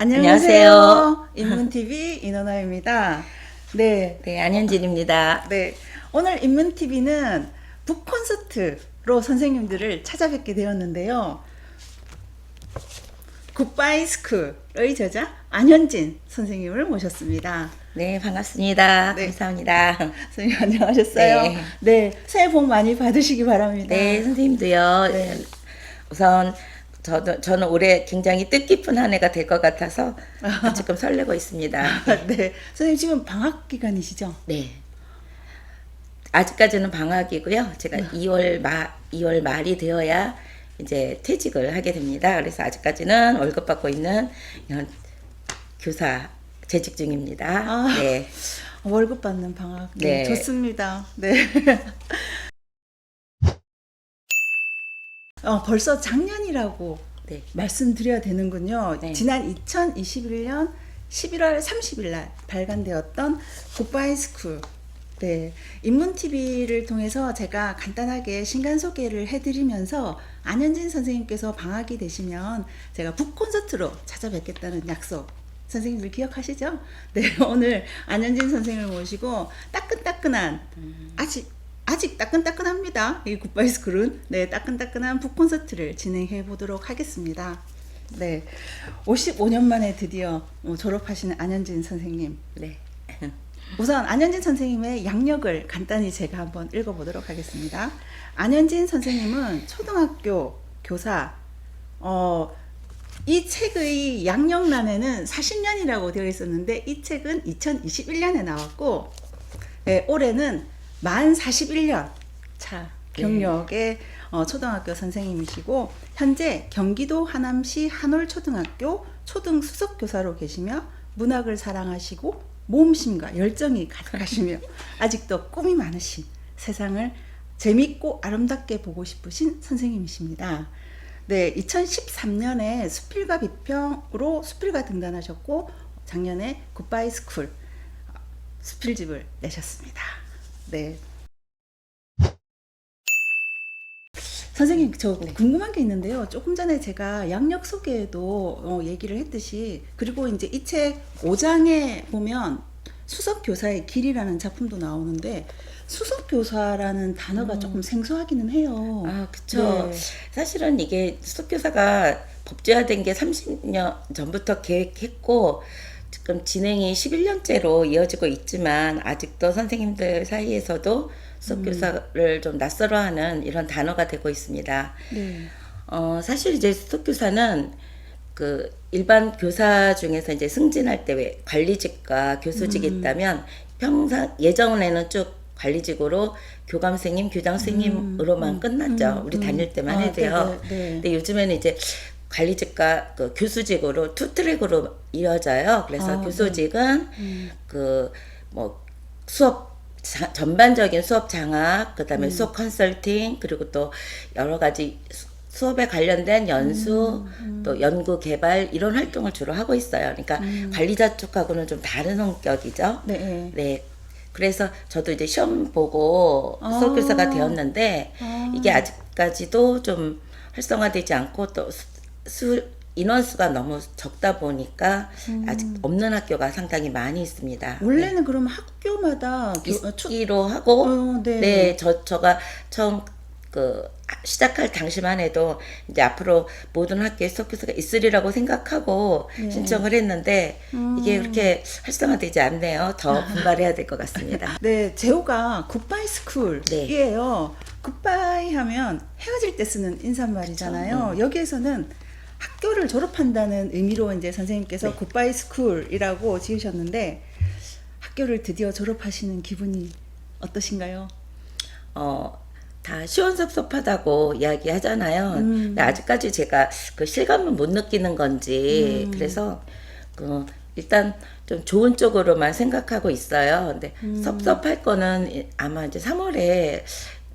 안녕하세요. 인문TV 인원아입니다. 네. 네, 안현진입니다. 네. 오늘 인문TV는 북콘서트로 선생님들을 찾아뵙게 되었는데요. 굿바이 스쿨의 저자 안현진 선생님을 모셨습니다. 네, 반갑습니다. 네. 감사합니다. 선생님 안녕하셨어요? 네. 네. 새해 복 많이 받으시기 바랍니다. 네, 선생님도요. 네. 우선 저는 올해 굉장히 뜻깊은 한 해가 될 것 같아서 조금 설레고 있습니다. 네. 선생님 지금 방학 기간이시죠? 네. 아직까지는 방학이고요. 제가 2월 말이 되어야 이제 퇴직을 하게 됩니다. 그래서 아직까지는 월급 받고 있는 교사 재직 중입니다. 네. 월급 받는 방학. 네. 네. 좋습니다. 네. 벌써 작년이라고 네. 말씀드려야 되는군요. 네. 지난 2021년 11월 30일 날 발간되었던 굿바이 스쿨. 네. 인문TV를 통해서 제가 간단하게 신간 소개를 해드리면서 안현진 선생님께서 방학이 되시면 제가 북콘서트로 찾아뵙겠다는 약속. 선생님들 기억하시죠? 네. 오늘 안현진 선생님을 모시고 따끈따끈한 아직 따끈따끈합니다. 이 굿바이 스쿨은. 네, 따끈따끈한 북콘서트를 진행해 보도록 하겠습니다. 네, 55년 만에 드디어 졸업하시는 안현진 선생님. 네. 우선 안현진 선생님의 양력을 간단히 제가 한번 읽어보도록 하겠습니다. 안현진 선생님은 초등학교 교사, 이 책의 양력란에는 40년이라고 되어 있었는데 이 책은 2021년에 나왔고, 네, 올해는 만 41년 차 경력의 초등학교 선생님이시고 현재 경기도 하남시 한올초등학교 초등수석교사로 계시며 문학을 사랑하시고 모험심과 열정이 가득하시며 아직도 꿈이 많으신 세상을 재밌고 아름답게 보고 싶으신 선생님이십니다. 네, 2013년에 수필과 비평으로 수필가 등단하셨고 작년에 굿바이 스쿨 수필집을 내셨습니다. 네. 선생님, 저 궁금한 게 있는데요. 조금 전에 제가 양력 소개에도 얘기를 했듯이, 그리고 이제 이 책 5장에 보면 수석교사의 길이라는 작품도 나오는데, 수석교사라는 단어가 조금 생소하기는 해요. 아, 그쵸. 네. 사실은 이게 수석교사가 법제화된 게 30년 전부터 계획했고, 지금 진행이 11년째로 이어지고 있지만, 아직도 선생님들 사이에서도 수석교사를 좀 낯설어하는 이런 단어가 되고 있습니다. 네. 사실 이제 수석교사는 그 일반 교사 중에서 이제 승진할 때 왜 관리직과 교수직이 있다면 평상 예전에는 쭉 관리직으로 교감선생님, 교장선생님으로만 끝났죠. 우리 다닐 때만 해도요. 네. 근데 요즘에는 이제 관리직과 그 교수직으로 투 트랙으로 이어져요. 그래서 교수직은 그 뭐 수업 전반적인 수업 장악, 그다음에 수업 컨설팅, 그리고 또 여러 가지 수업에 관련된 연수, 또 연구 개발 이런 활동을 주로 하고 있어요. 그러니까 관리자 쪽하고는 좀 다른 성격이죠. 네. 네. 그래서 저도 이제 시험 보고 수석교사가 되었는데 이게 아직까지도 좀 활성화되지 않고 또 인원수가 너무 적다 보니까 아직 없는 학교가 상당히 많이 있습니다. 원래는 그럼 학교마다 있기로 하고, 네. 네, 저가 처음 시작할 당시만 해도 이제 앞으로 모든 학교에 수석교사가 있으리라고 생각하고 신청을 했는데 이게 그렇게 활성화되지 않네요. 더 분발해야 될 것 같습니다. 네, 제호가 굿바이 스쿨이에요. 네. 굿바이 하면 헤어질 때 쓰는 인사말이잖아요. 여기에서는 학교를 졸업한다는 의미로 이제 선생님께서 굿바이 스쿨이라고 지으셨는데 학교를 드디어 졸업하시는 기분이 어떠신가요? 다 시원섭섭하다고 이야기하잖아요. 근데 아직까지 제가 그 실감을 못 느끼는 건지 그래서 일단 좀 좋은 쪽으로만 생각하고 있어요. 근데 섭섭할 거는 아마 이제 3월에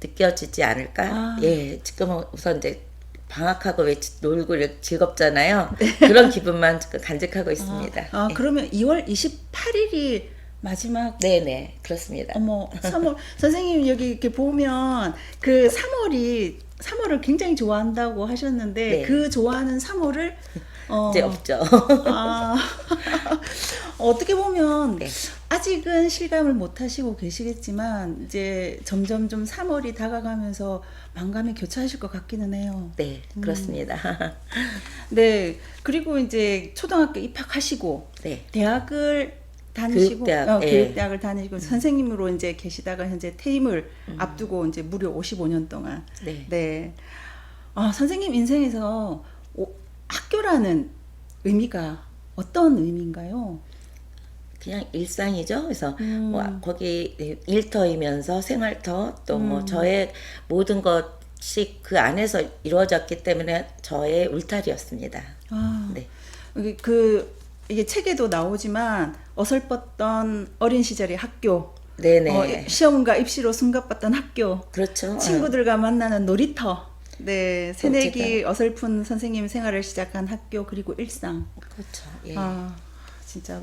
느껴지지 않을까? 예, 지금은 우선 이제 방학하고 왜 놀고 즐겁잖아요. 그런 기분만 간직하고 있습니다. 네. 그러면 2월 28일이 마지막. 네네, 그렇습니다. 어머, 3월. 선생님 여기 이렇게 보면 그 3월을 굉장히 좋아한다고 하셨는데 네. 그 좋아하는 3월을 이제 없죠. 아, 어떻게 보면 네. 아직은 실감을 못 하시고 계시겠지만 이제 점점 좀 3월이 다가가면서 만감이 교차하실 것 같기는 해요. 네, 그렇습니다. 네, 그리고 이제 초등학교 입학하시고 네. 대학을 다니시고 교육대학, 예. 교육대학을 다니시고 선생님으로 이제 계시다가 현재 퇴임을 앞두고 이제 무려 55년 동안 네. 네. 선생님 인생에서 학교라는 의미가 어떤 의미인가요? 그냥 일상이죠. 그래서 뭐 거기 일터이면서 생활터 또 뭐 저의 모든 것이 그 안에서 이루어졌기 때문에 저의 울타리였습니다. 네. 이게 책에도 나오지만 어설펐던 어린 시절의 학교, 네네. 시험과 입시로 숨가빴던 학교, 그렇죠. 친구들과 만나는 놀이터, 네, 새내기 제가- 어설픈 선생님 생활을 시작한 학교 그리고 일상. 그렇죠. 예. 진짜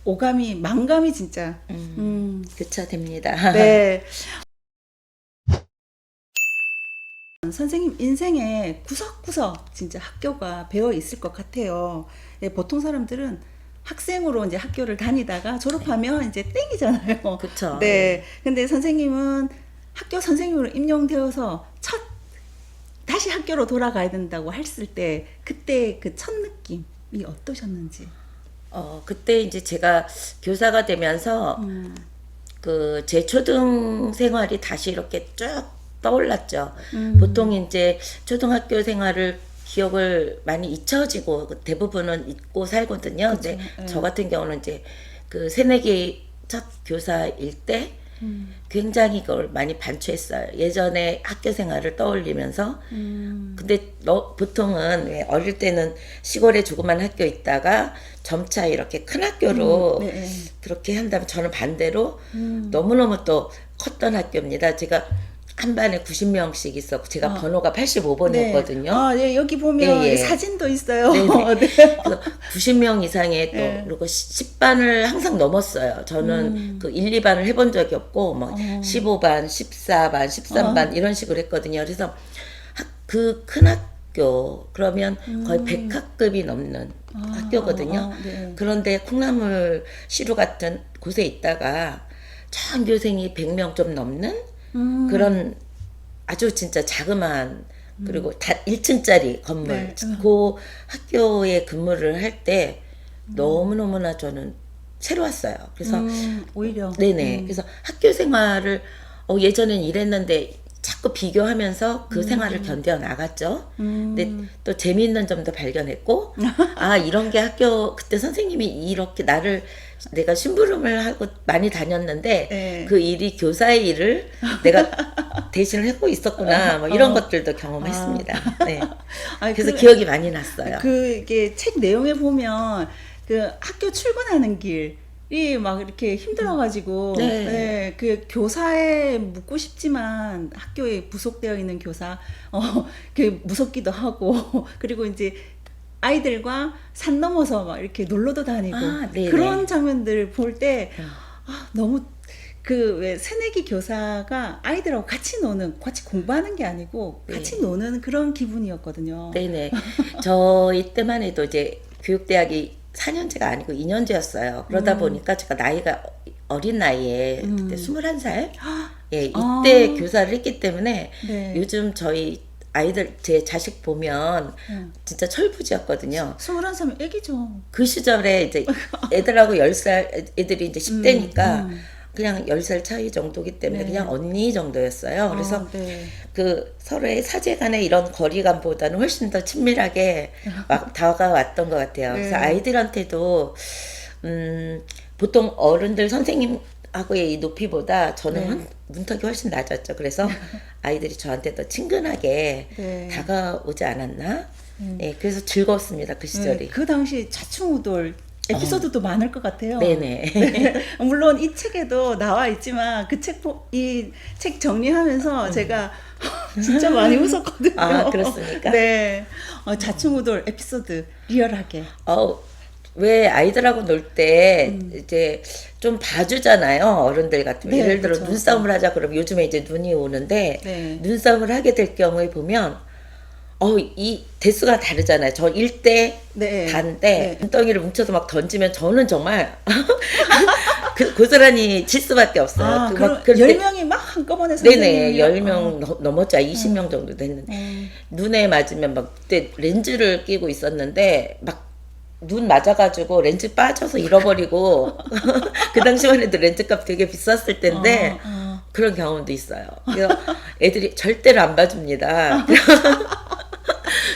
오감이 만감이 진짜. 교차됩니다. 네. 선생님 인생에 구석구석 진짜 학교가 배어 있을 것 같아요. 네, 보통 사람들은 학생으로 이제 학교를 다니다가 졸업하면 이제 땡이잖아요. 그쵸. 네. 근데 선생님은 학교 선생님으로 임용되어서 다시 학교로 돌아가야 된다고 했을 때 그때 그 첫 느낌이 어떠셨는지. 그때 이제 제가 교사가 되면서 그 제 초등 생활이 다시 이렇게 쭉 떠올랐죠. 보통 이제 초등학교 생활을 기억을 많이 잊혀지고 대부분은 잊고 살거든요. 근데 저 같은 경우는 이제 그 새내기 첫 교사일 때 굉장히 그걸 많이 반추했어요. 예전에 학교 생활을 떠올리면서. 근데 보통은 왜 어릴 때는 시골에 조그만 학교 있다가 점차 이렇게 큰 학교로 네. 그렇게 한다면 저는 반대로 너무너무 또 컸던 학교입니다. 제가 한 반에 90명씩 있었고 제가 번호가 85번이었거든요. 네. 여기 보면 예, 예. 사진도 있어요. 네네. 네. 그래서 90명 이상의 또 네. 그리고 10반을 항상 넘었어요. 저는 그 1, 2반을 해본 적이 없고 뭐 15반, 14반, 13반 이런 식으로 했거든요. 그래서 그 큰 학교 그러면 거의 100학급이 넘는 학교거든요. 네. 그런데 콩나물 시루 같은 곳에 있다가 전교생이 100명 좀 넘는 그런 아주 진짜 자그마한 그리고 다 1층짜리 건물 네. 그 학교에 근무를 할 때 너무너무나 저는 새로웠어요. 그래서 오히려. 네네. 그래서 학교 생활을 예전엔 이랬는데 자꾸 비교하면서 그 생활을 견뎌 나갔죠. 근데 또 재미있는 점도 발견했고, 이런 게 그때 선생님이 이렇게 내가 심부름을 하고 많이 다녔는데, 네. 그 일이 교사의 일을 내가 대신을 하고 있었구나, 뭐 이런 것들도 경험했습니다. 네. 그래서 기억이 많이 났어요. 이게 책 내용에 보면 그 학교 출근하는 길이 막 이렇게 힘들어가지고 네. 그 교사에 묻고 싶지만 학교에 부속되어 있는 교사 그 무섭기도 하고 그리고 이제 아이들과 산 넘어서 막 이렇게 놀러도 다니고 네네. 그런 장면들 볼 때 너무 그 왜 새내기 교사가 아이들하고 같이 공부하는 게 아니고 같이 노는 그런 기분이었거든요. 네네. 저희 때만 해도 이제 교육대학이 4년제가 아니고 2년제였어요. 그러다 보니까 제가 나이가 어린 나이에 그때 21살? 예, 이때 교사를 했기 때문에 네. 요즘 저희 아이들, 제 자식 보면 진짜 철부지였거든요. 21살이면 애기죠. 그 시절에 이제 애들하고 10살, 애들이 이제 10대니까 그냥 10살 차이 정도기 때문에 네. 그냥 언니 정도였어요. 그래서 네. 그 서로의 사제 간의 이런 거리감보다는 훨씬 더 친밀하게 막 다가왔던 것 같아요. 네. 그래서 아이들한테도 보통 어른들 선생님하고의 이 높이보다 저는 문턱이 훨씬 낮았죠. 그래서 아이들이 저한테 더 친근하게 네. 다가오지 않았나? 예, 그래서 즐거웠습니다. 그 시절이. 그 당시 자충우돌 에피소드도 많을 것 같아요. 네네. 물론 이 책에도 나와 있지만 이 책 정리하면서 제가 진짜 많이 웃었거든요. 그렇습니까? 네. 자충우돌 에피소드 리얼하게. 왜 아이들하고 놀 때 이제 좀 봐주잖아요. 어른들 같은 경 네, 예를 들어 그렇죠. 눈싸움을 하자 그러면 요즘에 이제 눈이 오는데 네. 눈싸움을 하게 될 경우에 보면 이 대수가 다르잖아요. 저 1대 네. 반대 눈덩이를 뭉쳐서 막 던지면 저는 정말 고스란히 칠 수밖에 없어요. 아, 그럼 그럴 때 10명이 막 한꺼번에 네네, 선생님이요? 10명 넘었죠. 20명 정도 됐는데 눈에 맞으면 막 그때 렌즈를 끼고 있었는데 막 눈 맞아가지고 렌즈 빠져서 잃어버리고 그 당시만 해도 렌즈값 되게 비쌌을 텐데 그런 경험도 있어요. 그래서 애들이 절대로 안 봐줍니다.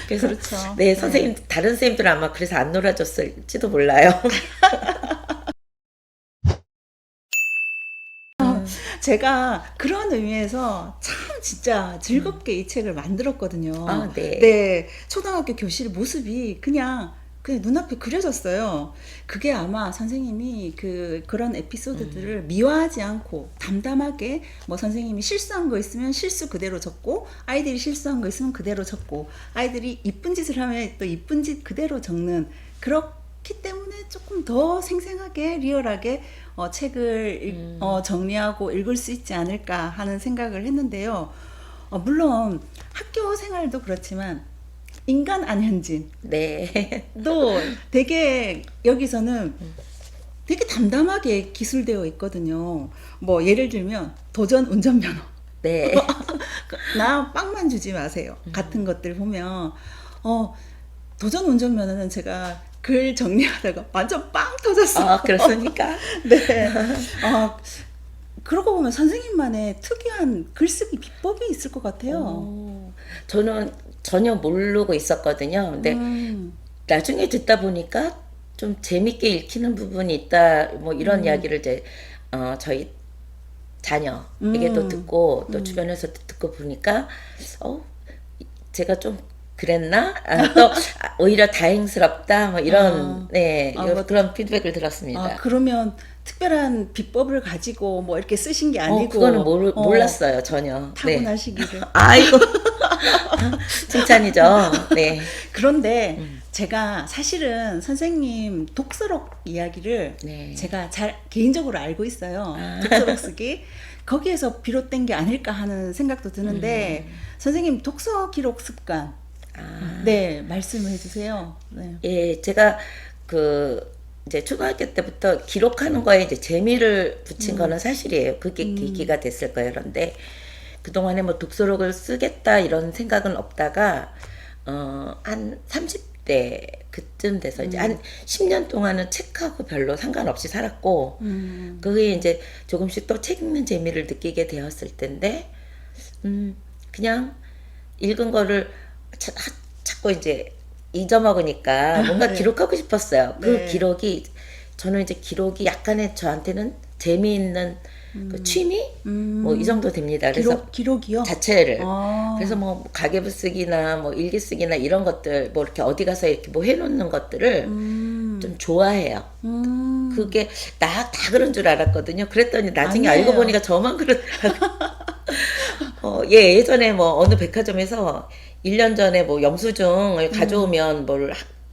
그래서 그렇죠. 네, 선생님 다른 선생님들은 아마 그래서 안 놀아줬을지도 몰라요. 제가 그런 의미에서 참 진짜 즐겁게 이 책을 만들었거든요. 아, 네. 네, 초등학교 교실 모습이 그냥 눈앞에 그려졌어요. 그게 아마 선생님이 그런 에피소드들을 미화하지 않고 담담하게 뭐 선생님이 실수한 거 있으면 실수 그대로 적고 아이들이 실수한 거 있으면 그대로 적고 아이들이 이쁜 짓을 하면 또 이쁜 짓 그대로 적는 그렇기 때문에 조금 더 생생하게 리얼하게 책을 정리하고 읽을 수 있지 않을까 하는 생각을 했는데요. 물론 학교 생활도 그렇지만 인간 안현진도 네. 되게 여기서는 되게 담담하게 기술되어 있거든요. 뭐 예를 들면 도전 운전면허. 네. 나 빵만 주지 마세요. 같은 것들 보면 도전 운전면허는 제가 글 정리하다가 완전 빵 터졌어요. 아, 그렇습니까? 네. 그러고 보면 선생님만의 특이한 글쓰기 비법이 있을 것 같아요. 저는 전혀 모르고 있었거든요. 근데 나중에 듣다 보니까 좀 재밌게 읽히는 부분이 있다. 뭐 이런 이야기를 이제 저희 자녀에게도 듣고 또 주변에서 듣고 보니까 제가 좀 그랬나? 또 오히려 다행스럽다. 뭐 이런 그런 피드백을 들었습니다. 그러면 특별한 비법을 가지고 뭐 이렇게 쓰신 게 아니고 그거는 몰랐어요, 전혀. 타고나시기를. 네. 아이고. 칭찬이죠. 네. 그런데 제가 사실은 선생님 독서록 이야기를 네. 제가 잘 개인적으로 알고 있어요. 독서록 쓰기. 거기에서 비롯된 게 아닐까 하는 생각도 드는데 선생님 독서 기록 습관 네, 말씀을 해주세요. 네. 예, 제가 이제 초등학교 때부터 기록하는 거에 이제 재미를 붙인 거는 사실이에요. 그게 계기가 됐을 거예요. 그런데 그동안에 뭐 독서록을 쓰겠다 이런 생각은 없다가, 한 30대 그쯤 돼서 이제 한 10년 동안은 책하고 별로 상관없이 살았고, 그게 이제 조금씩 또 책 읽는 재미를 느끼게 되었을 텐데, 그냥 읽은 거를 자꾸 이제 잊어먹으니까 뭔가 네. 기록하고 싶었어요. 그 네. 기록이, 저는 이제 기록이 약간의 저한테는 재미있는 그 취미? 뭐 이 정도 됩니다. 그래서 기록이요? 자체를. 아. 그래서 뭐 가계부 쓰기나 뭐 일기 쓰기나 이런 것들, 뭐 이렇게 어디 가서 이렇게 뭐 해놓는 것들을 좀 좋아해요. 그게 다 그런 줄 알았거든요. 그랬더니 나중에 아니에요. 알고 보니까 저만 그렇더라고요. 예전에 뭐 어느 백화점에서 1년 전에 뭐 영수증을 가져오면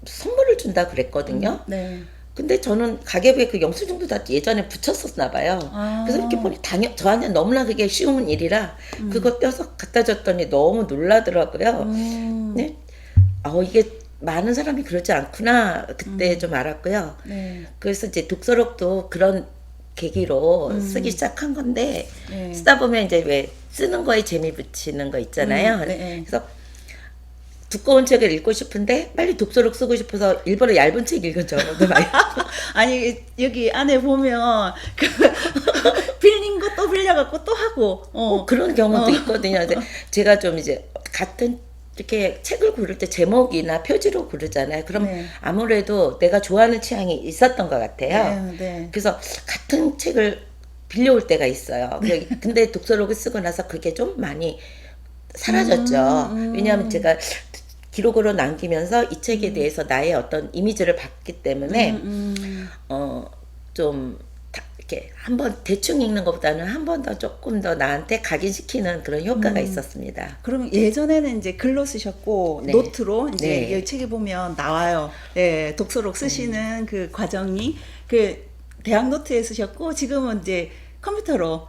선물을 준다 그랬거든요. 네. 근데 저는 가계부에 그 영수증도 다 예전에 붙였었나 봐요. 그래서 이렇게 보니 저한테 너무나 그게 쉬운 일이라 그거 떼서 갖다 줬더니 너무 놀라더라고요. 네? 이게 많은 사람이 그러지 않구나 그때 좀 알았고요. 네. 그래서 이제 독서록도 그런 계기로 쓰기 시작한 건데 네. 쓰다 보면 이제 왜 쓰는 거에 재미 붙이는 거 있잖아요. 네. 그래서 두꺼운 책을 읽고 싶은데 빨리 독서록 쓰고 싶어서 일부러 얇은 책 읽은 경우도 많이. 아니 여기 안에 보면 빌린 거 또 빌려갖고 또 하고 그런 경우도 있거든요. 근데 제가 좀 이제 같은 이렇게 책을 고를 때 제목이나 표지로 고르잖아요. 그럼 네. 아무래도 내가 좋아하는 취향이 있었던 것 같아요. 네. 그래서 같은 책을 빌려올 때가 있어요. 근데 독서록을 쓰고 나서 그게 좀 많이 사라졌죠. 왜냐하면 제가 기록으로 남기면서 이 책에 대해서 나의 어떤 이미지를 받기 때문에 좀 이렇게 한번 대충 읽는 것보다는 한 번 더 조금 더 나한테 각인시키는 그런 효과가 있었습니다. 그럼 예전에는 이제 글로 쓰셨고 네. 노트로 이제 네. 여기 책에 보면 나와요. 예, 독서록 쓰시는 그 과정이 그 대학 노트에 쓰셨고 지금은 이제 컴퓨터로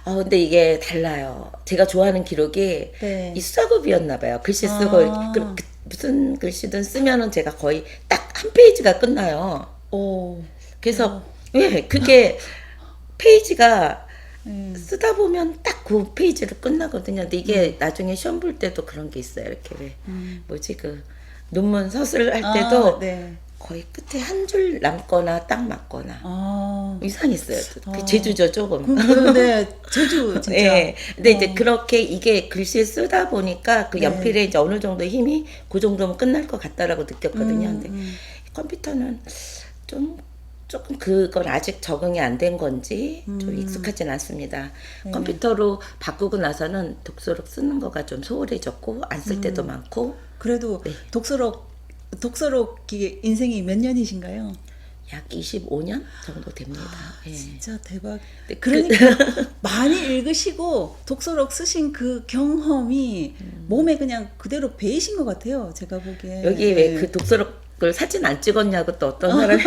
근데 이게 달라요. 제가 좋아하는 기록이 네. 이 수작업이었나 봐요. 글씨 쓰고 아. 무슨 글씨든 쓰면은 제가 거의 딱 한 페이지가 끝나요. 오. 그래서 예, 그게 페이지가 음. 쓰다 보면 딱 그 페이지로 끝나거든요. 근데 이게 나중에 시험 볼 때도 그런 게 있어요. 이렇게 왜 뭐지 그 논문 서술 할 때도 네. 거의 끝에 한 줄 남거나 딱 맞거나 아. 이상했어요. 그 아. 제주죠 조금. 네, 제주 진짜. 네. 근데 이제 그렇게 이게 글씨 쓰다 보니까 그 네. 연필에 이제 어느 정도 힘이 그 정도면 끝날 것 같다라고 느꼈거든요. 근데 음. 컴퓨터는 조금 그건 아직 적응이 안 된 건지 좀 익숙하진 않습니다. 네. 컴퓨터로 바꾸고 나서는 독서록 쓰는 거가 좀 소홀해졌고 안 쓸 때도 많고 그래도 네. 독서록 인생이 몇 년이신가요? 약 25년 정도 됩니다. 예. 진짜 대박. 네, 그러니까 많이 읽으시고 독서록 쓰신 그 경험이 몸에 그냥 그대로 배이신 것 같아요. 제가 보기에. 여기 왜 그 독서록을 사진 안 찍었냐고 또 어떤 사람이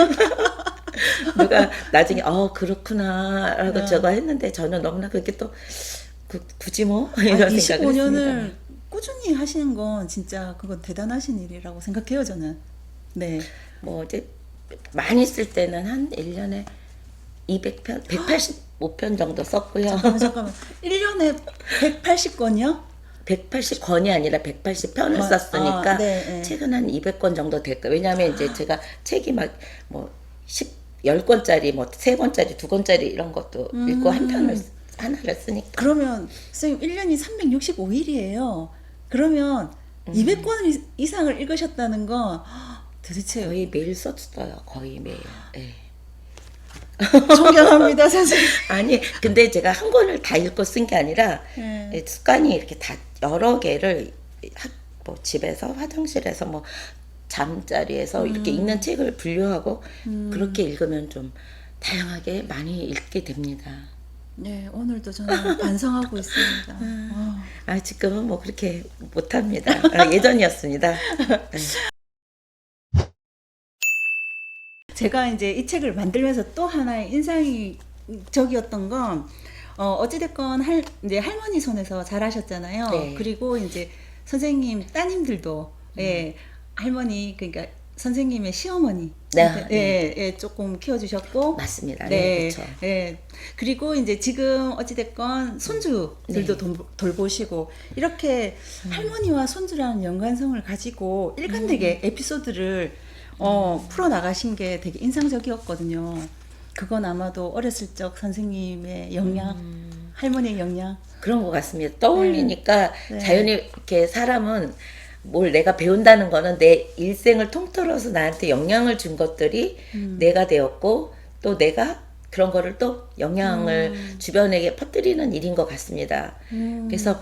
누가 나중에 그렇구나 라고 저거 했는데 저는 너무나 그게 또 굳이 뭐 이런 생각을 25년을 했습니다. 꾸준히 하시는 건 진짜 그건 대단하신 일이라고 생각해요, 저는. 네. 뭐 이제 많이 쓸 때는 한 1년에 200편, 185편 정도 썼고요. 잠깐만. 1년에 180권이요? 180권이 아니라 180편을 썼으니까 네, 네. 책은 한 200권 정도 될 거예요. 왜냐하면 이제 제가 책이 막 뭐 10권짜리 뭐 3권짜리 2권짜리 이런 것도 읽고 한 편을 하나를 쓰니까. 그러면 선생님 1년이 365일이에요. 그러면 200권 이상을 읽으셨다는 건 도대체 거의 매일 썼어요. 거의 매일. 예. 존경합니다, 선생님. 아니 근데 제가 한 권을 다 읽고 쓴 게 아니라 네. 습관이 이렇게 다 여러 개를 뭐 집에서 화장실에서 뭐 잠자리에서 이렇게 읽는 책을 분류하고 그렇게 읽으면 좀 다양하게 많이 읽게 됩니다. 네, 오늘도 저는 반성하고 있습니다. 지금은 뭐 그렇게 못합니다. 예전이었습니다. 제가 이제 이 책을 만들면서 또 하나의 인상적이었던 건 어찌됐건 이제 할머니 손에서 자라셨잖아요. 네. 그리고 이제 선생님 따님들도 예, 할머니 그러니까 선생님의 시어머니 네, 예, 조금 키워주셨고 맞습니다. 네, 그렇죠. 예. 그리고 이제 지금 어찌됐건 손주들도 돌보시고 이렇게 할머니와 손주라는 연관성을 가지고 일관되게 에피소드를 풀어 나가신 게 되게 인상적이었거든요. 그건 아마도 어렸을 적 선생님의 영향, 할머니의 영향. 그런 것 같습니다. 떠올리니까 네. 자연히 이렇게 사람은 뭘 내가 배운다는 거는 내 일생을 통틀어서 나한테 영향을 준 것들이 내가 되었고 또 내가 그런 거를 또 영향을 주변에게 퍼뜨리는 일인 것 같습니다. 그래서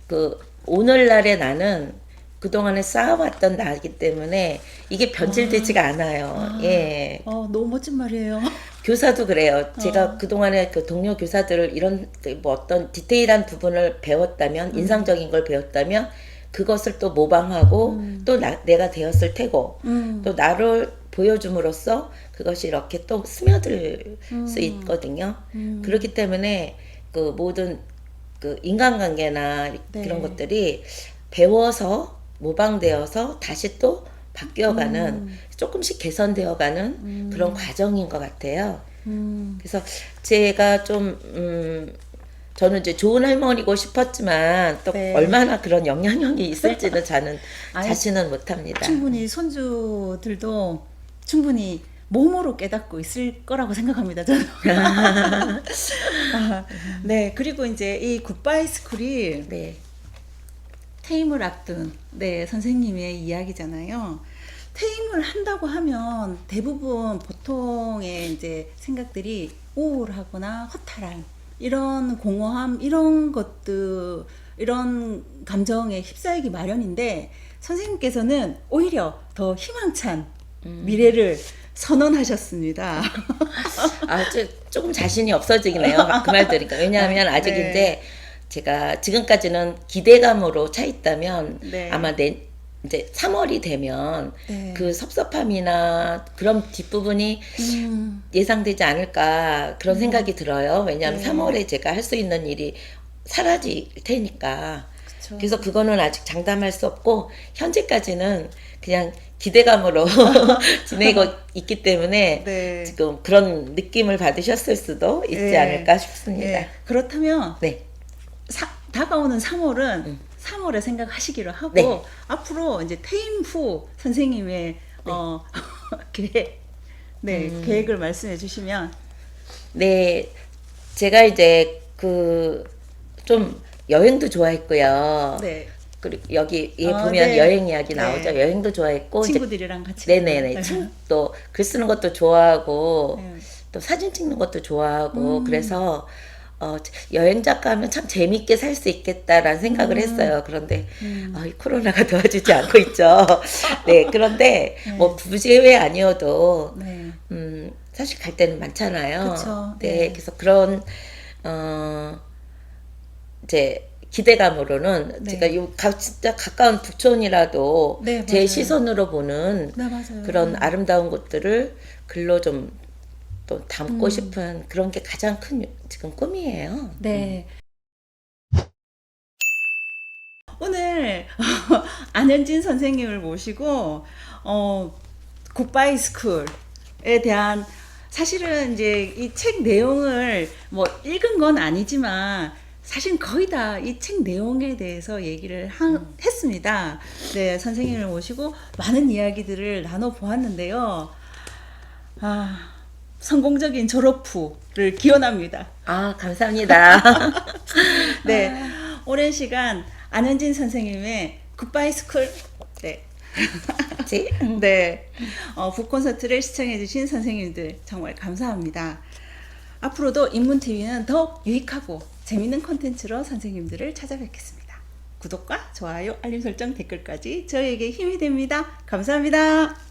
그 오늘날의 나는 그동안에 쌓아왔던 나이기 때문에 이게 변질되지가 않아요. 예. 너무 멋진 말이에요. 교사도 그래요. 제가 그동안에 그 동료 교사들을 이런 뭐 어떤 디테일한 부분을 배웠다면 인상적인 걸 배웠다면 그것을 또 모방하고 또 내가 되었을 테고 또 나를 보여줌으로써 그것이 이렇게 또 스며들 수 있거든요. 그렇기 때문에 그 모든 그 인간관계나 네. 그런 것들이 배워서 모방되어서 다시 또 바뀌어가는 조금씩 개선되어가는 그런 과정인 것 같아요. 그래서 제가 좀 저는 이제 좋은 할머니고 싶었지만 또 네. 얼마나 그런 영향력이 있을지는 저는 아니, 자신은 못합니다. 충분히 손주들도 충분히 몸으로 깨닫고 있을 거라고 생각합니다. 저는. 네, 그리고 이제 이 굿바이 스쿨이 네, 퇴임을 앞둔 선생님의 이야기잖아요. 퇴임을 한다고 하면 대부분 보통의 이제 생각들이 우울하거나 허탈한 이런 공허함 이런 것들 이런 감정에 휩싸이기 마련인데 선생님께서는 오히려 더 희망찬 미래를 선언하셨습니다. 조금 자신이 없어지네요. 그 말 들으니까. 왜냐하면 아직 네. 이제 제가 지금까지는 기대감으로 차 있다면 네. 아마 이제 3월이 되면 네. 그 섭섭함이나 그런 뒷부분이 예상되지 않을까 그런 생각이 들어요. 왜냐하면 네. 3월에 제가 할 수 있는 일이 사라질 테니까. 그쵸. 그래서 그거는 아직 장담할 수 없고 현재까지는 그냥 기대감으로 지내고 있기 때문에 네. 지금 그런 느낌을 받으셨을 수도 있지 네. 않을까 싶습니다. 네. 그렇다면 네. 다가오는 3월은 3월에 생각하시기로 하고 네. 앞으로 이제 퇴임 후 선생님의 계획, 계획을 말씀해 주시면. 네, 제가 이제 좀 여행도 좋아했고요. 네. 그리고 여기 아, 보면 네. 여행 이야기 네. 나오죠. 여행도 좋아했고 이제 친구들이랑 같이. 네네네. 또 글 쓰는 것도 좋아하고 네. 또 사진 찍는 것도 좋아하고 그래서 여행 작가 하면 참 재밌게 살 수 있겠다라는 생각을 했어요. 그런데 이 코로나가 도와주지 않고 있죠. 네, 그런데 뭐 부재회 아니어도 네. 사실 갈 때는 많잖아요. 그쵸. 네, 네. 그래서 그런 이제 기대감으로는 네. 제가 진짜 가까운 북촌이라도 네, 제 맞아요. 시선으로 보는 네, 맞아요. 그런 아름다운 곳들을 글로 좀 또 담고 싶은 그런 게 가장 큰 지금 꿈이에요. 네. 오늘 안현진 선생님을 모시고 굿바이 스쿨에 대한, 사실은 이제 이 책 내용을 뭐 읽은 건 아니지만 사실 거의 다 이 책 내용에 대해서 얘기를 했습니다. 네, 선생님을 모시고 많은 이야기들을 나눠 보았는데요. 성공적인 졸업 후를 기원합니다. 감사합니다. 네, 오랜 시간 안현진 선생님의 굿바이 스쿨, 네, 네, 북콘서트를 시청해주신 선생님들 정말 감사합니다. 앞으로도 인문TV는 더욱 유익하고 재밌는 콘텐츠로 선생님들을 찾아뵙겠습니다. 구독과 좋아요, 알림 설정, 댓글까지 저희에게 힘이 됩니다. 감사합니다.